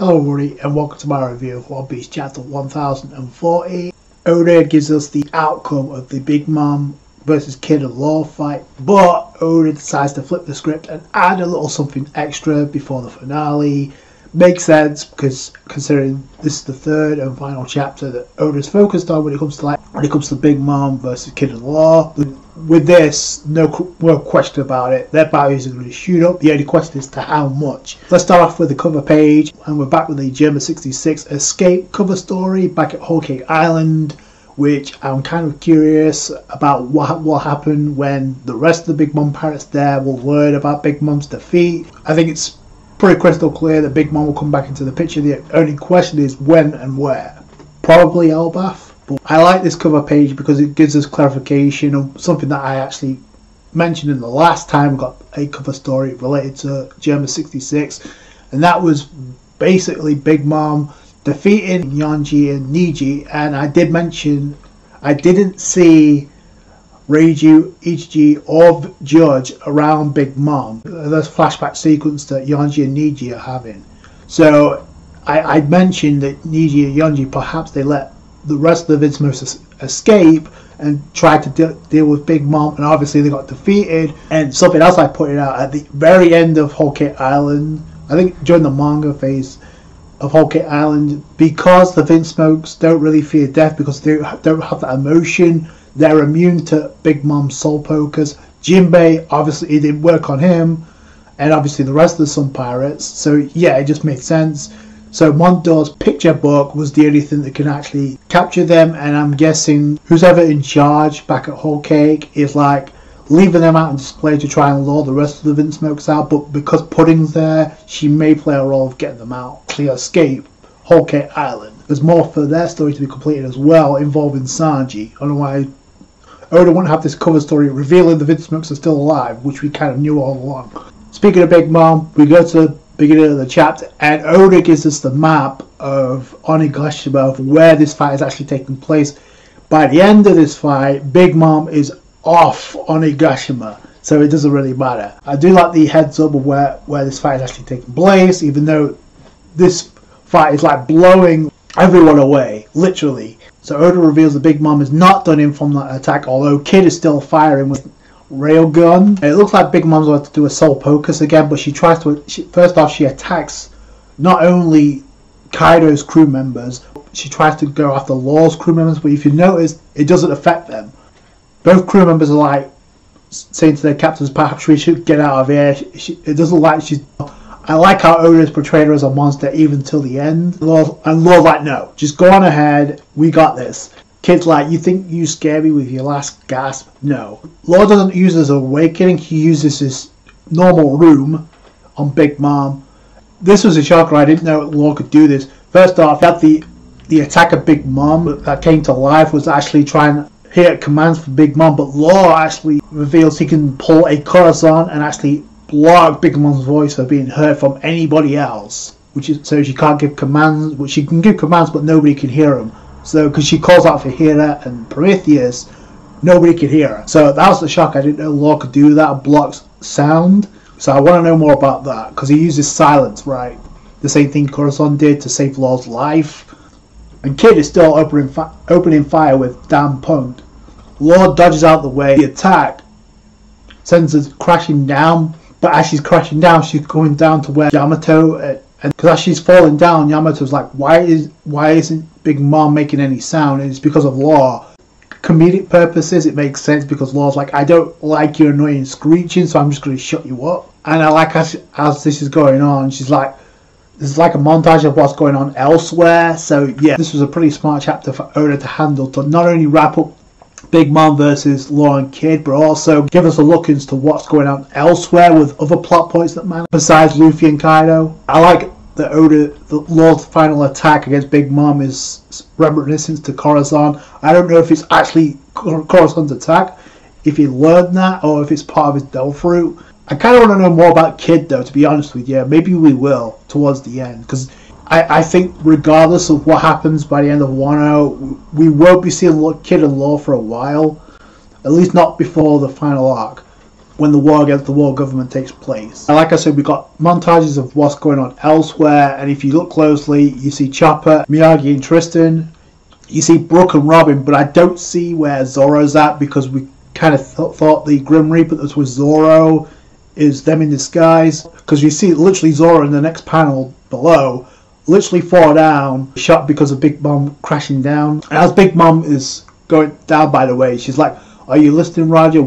Hello everybody and welcome to my review of One Piece chapter 1040. Oda gives us the outcome of the Big Mom versus Kid and Law fight, but Oda decides to flip the script and add a little something extra before the finale. Makes sense because considering this is the third and final chapter that Oda's focused on when it comes to Big Mom versus Kid and Law. With this, no question about it, their values are going to shoot up. The only question is to how much. Let's start off with the cover page, and we're back with the German 66 escape cover story back at Whole Cake Island, which I'm kind of curious about what will happen when the rest of the Big Mom pirates there will learn about Big Mom's defeat. I think it's pretty crystal clear that Big Mom will come back into the picture. The only question is when and where. Probably Elbaf. I like this cover page because it gives us clarification of something that I actually mentioned in the last time we got a cover story related to German 66, and that was basically Big Mom defeating Yonji and Niji. And I did mention I didn't see Reiju, Ichiji or Judge around Big Mom. There's flashback sequence that Yonji and Niji are having. So I mentioned that Niji and Yonji, perhaps they let the rest of the Vinsmos escape and tried to deal with Big Mom, and obviously they got defeated. And something else I pointed out at the very end of Whole Cake Island, I think during the manga phase of Whole Cake Island, because the Vinsmokes don't really fear death because they don't have that emotion, they're immune to Big Mom's soul pokers. Jinbei, obviously it didn't work on him, and obviously the rest of the Sun Pirates, so yeah, it just made sense. So Mondor's picture book was the only thing that can actually capture them, and I'm guessing who's ever in charge back at Whole Cake is like leaving them out on display to try and lure the rest of the Vinsmokes out, but because Pudding's there, she may play a role of getting them out, clear escape Whole Cake Island. There's more for their story to be completed as well, involving Sanji. Otherwise, Oda wouldn't have this cover story revealing the Vinsmokes are still alive, which we kind of knew all along. Speaking of Big Mom, we go to the beginning of the chapter, and Oda gives us the map of Onigashima, of where this fight is actually taking place. By the end of this fight, Big Mom is off Onigashima, so it doesn't really matter. I do like the heads up of where this fight is actually taking place, even though this fight is like blowing everyone away, literally. So Oda reveals that Big Mom is not done in from that attack, although Kid is still firing with railgun. It looks like Big Mom's about to do a soul pocus again, but she tries to. First off, she attacks not only Kaido's crew members, she tries to go after Law's crew members, but if you notice, it doesn't affect them. Both crew members are like saying to their captains, perhaps we should get out of here. It doesn't look like she's. I like how Oda's portrayed her as a monster even till the end. And Law's like, no, just go on ahead, we got this. Kid's like, you think you scare me with your last gasp? No. Law doesn't use his awakening, he uses his normal room on Big Mom. This was a shocker, I didn't know Law could do this. First off, that the attack of Big Mom that came to life was actually trying to hear commands from Big Mom, but Law actually reveals he can pull a Corazon and actually block Big Mom's voice for being heard from anybody else. Which is so she can't give commands, well, she can give commands but nobody can hear them. So, because she calls out for Hera and Prometheus, nobody could hear her. So that was the shock. I didn't know Law could do that, blocks sound. So I want to know more about that, because he uses silence, right? The same thing Corazon did to save Law's life. And Kid is still opening fire with Damn Punk. Law dodges out the way. The attack sends her crashing down, but as she's crashing down, she's going down to where Yamato. And because as she's falling down, Yamato's like, why isn't Big Mom making any sound? And it's because of Law. Comedic purposes, it makes sense because Law's like, I don't like your annoying screeching, so I'm just going to shut you up. And I like as this is going on, she's like, this is like a montage of what's going on elsewhere. So yeah, this was a pretty smart chapter for Oda to handle, to not only wrap up Big Mom versus Law and Kid, but also give us a look into what's going on elsewhere with other plot points that matter besides Luffy and Kaido. I like that the Law's final attack against Big Mom is reminiscent to Corazon. I don't know if it's actually Corazon's attack, if he learned that, or if it's part of his Devil Fruit. I kind of want to know more about Kid though, to be honest with you. Maybe we will towards the end, because I think regardless of what happens by the end of Wano, we won't be seeing Kid and Law for a while. At least not before the final arc. when the war against the world government takes place. And like I said, we got montages of what's going on elsewhere, and if you look closely, you see Chopper, Miyagi and Tristan, you see Brooke and Robin, but I don't see where Zoro's at, because we kind of thought the Grim Reaper that was Zoro is them in disguise, because you see literally Zoro in the next panel below literally fall down, shot because of Big Mom crashing down. And as Big Mom is going down, by the way, she's like, are you listening, Roger?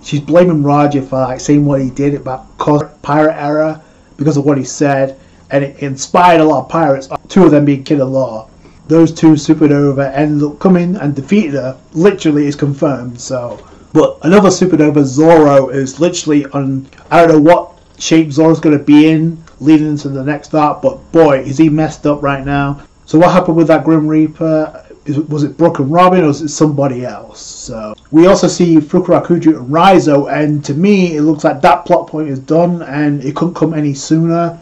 She's blaming Roger for like saying what he did about causing pirate error because of what he said, and it inspired a lot of pirates, two of them being Kid and Law. Those two supernova ended up coming and defeated her, literally is confirmed. So, but another supernova, Zoro, is literally on, I don't know what shape Zoro's going to be in leading into the next arc, but boy, is he messed up right now. So what happened with that Grim Reaper? Was it Brooke and Robin, or was it somebody else? So we also see Fukurakuju and Raizo, and to me it looks like that plot point is done and it couldn't come any sooner,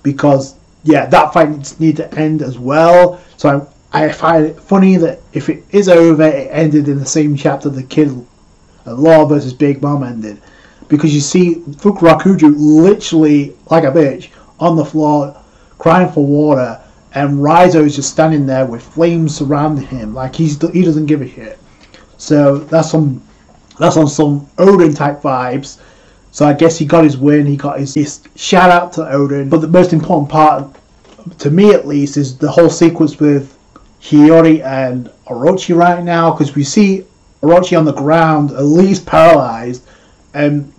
because yeah, that fight needs to end as well. So I find it funny that if it is over, it ended in the same chapter the Kid and Law versus Big Mom ended, because you see Fukurakuju literally like a bitch on the floor crying for water, and Raizo is just standing there with flames surrounding him, like he doesn't give a shit. So that's on some Odin type vibes. So I guess he got his win, he got his shout out to Odin. But the most important part, to me at least, is the whole sequence with Hiyori and Orochi right now, because we see Orochi on the ground, at least paralyzed, and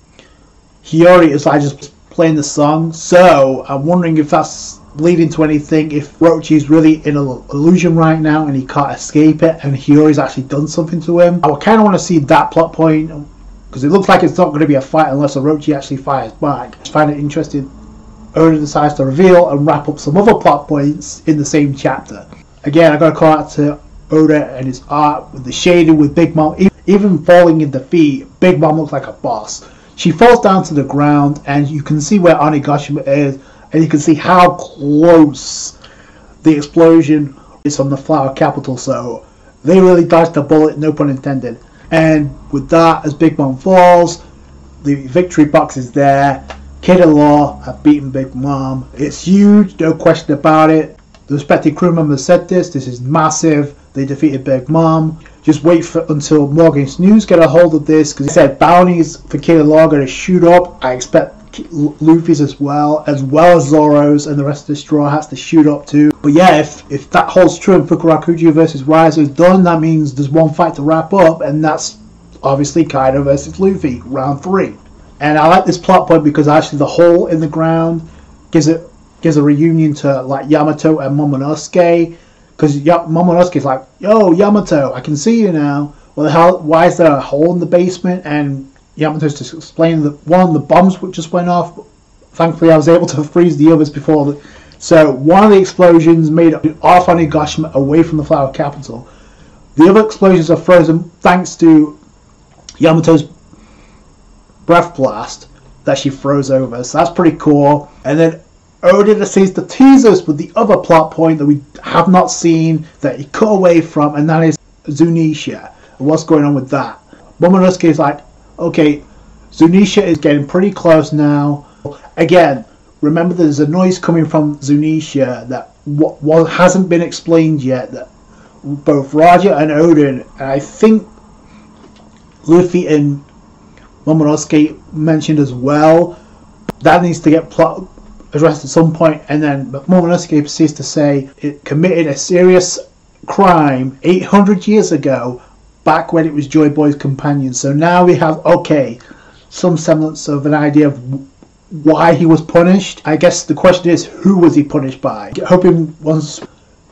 Hiyori is like just playing the song. So I'm wondering if that's leading to anything, if Orochi is really in an illusion right now and he can't escape it, and Hiyori's actually done something to him. I kind of want to see that plot point, because it looks like it's not going to be a fight unless Orochi actually fires back. I find it interesting Odin decides to reveal and wrap up some other plot points in the same chapter. Again, I got to call out to Oda and his art with the shading with Big Mom. Even falling in defeat, Big Mom looks like a boss. She falls down to the ground, and you can see where Onigashima is, and you can see how close the explosion is from the Flower Capital. So they really dodged the bullet, no pun intended. And with that, as Big Mom falls, the victory box is there. Kid and Law have beaten Big Mom. It's huge, no question about it. The respected crew members said this is massive. They defeated Big Mom. Just wait until Morgan's News get a hold of this, because he said bounties for Kid and Law are going to shoot up. I expect Luffy's as well as Zoro's, and the rest of the Straw Hats to shoot up too. But yeah, if that holds true and Fukurakuju versus Raizo is done, that means there's one fight to wrap up, and that's obviously Kaido versus Luffy, round 3. And I like this plot point because actually the hole in the ground gives a reunion to like Yamato and Momonosuke, because Momonosuke's like, yo Yamato, I can see you now. Well, why is there a hole in the basement? And Yamato's just explaining that one of the bombs just went off. Thankfully, I was able to freeze the others before. So one of the explosions made it off Onigashima away from the Flower Capital. The other explosions are frozen thanks to Yamato's breath blast that she froze over. So that's pretty cool. And then Oda seems to tease us with the other plot point that we have not seen, that he cut away from, and that is Zounisha and what's going on with that. Momonosuke is like, okay, Zounisha is getting pretty close now. Again, remember there's a noise coming from Zounisha that hasn't been explained yet, that both Roger and Odin, and I think Luffy and Momonosuke mentioned as well, that needs to get addressed at some point. And then Momonosuke proceeds to say it committed a serious crime 800 years ago, back when it was Joy Boy's companion. So now we have, okay, some semblance of an idea of why he was punished. I guess the question is, who was he punished by? Hoping once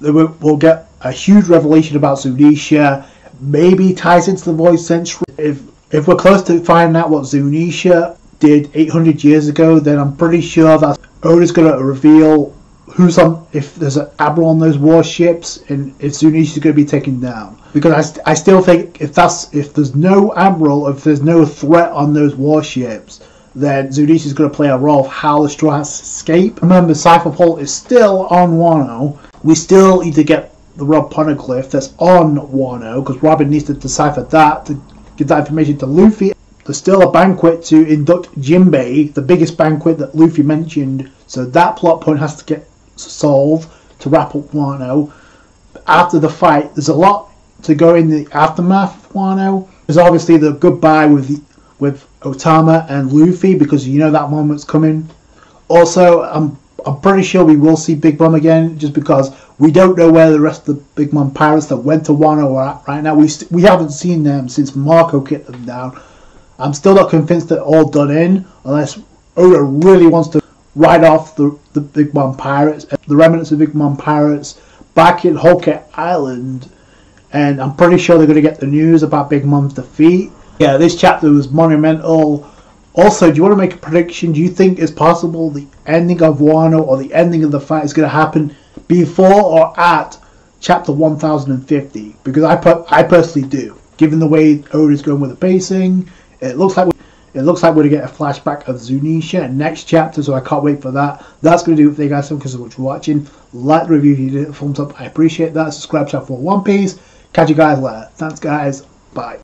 we'll get a huge revelation about Zounisha, maybe ties into the Void Century. If we're close to finding out what Zounisha did 800 years ago, then I'm pretty sure that Oda's going to reveal who's on, if there's an admiral on those warships, and if Zounisha's going to be taken down. Because I still think if there's no admiral, if there's no threat on those warships, then Zounisha's going to play a role of how the Straw Hats escape. Remember, Cypher Pole is still on Wano. We still need to get the Rob Poneglyph that's on Wano, because Robin needs to decipher that to give that information to Luffy. There's still a banquet to induct Jinbei, the biggest banquet that Luffy mentioned. So that plot point has to get solved to wrap up Wano. After the fight, there's a lot to go in the aftermath of Wano. There's obviously the goodbye with Otama and Luffy, because you know that moment's coming. Also, I'm pretty sure we will see Big Mom again, just because we don't know where the rest of the Big Mom pirates that went to Wano are at right now. We haven't seen them since Marco kicked them down. I'm still not convinced they're all done in, unless Oda really wants to write off the Big Mom pirates, the remnants of Big Mom pirates, back in Whole Cake Island. And I'm pretty sure they're going to get the news about Big Mom's defeat. Yeah, this chapter was monumental. Also, do you want to make a prediction? Do you think it's possible the ending of Wano or the ending of the fight is going to happen before or at chapter 1050? Because I personally do. Given the way Oda's going with the pacing, it looks like we're going to get a flashback of Zounisha next chapter, so I can't wait for that. That's going to do it for you guys. Thank you so much for watching. Like the review if you did, thumbs up, I appreciate that. Subscribe to for One Piece. Catch you guys later. Thanks guys. Bye.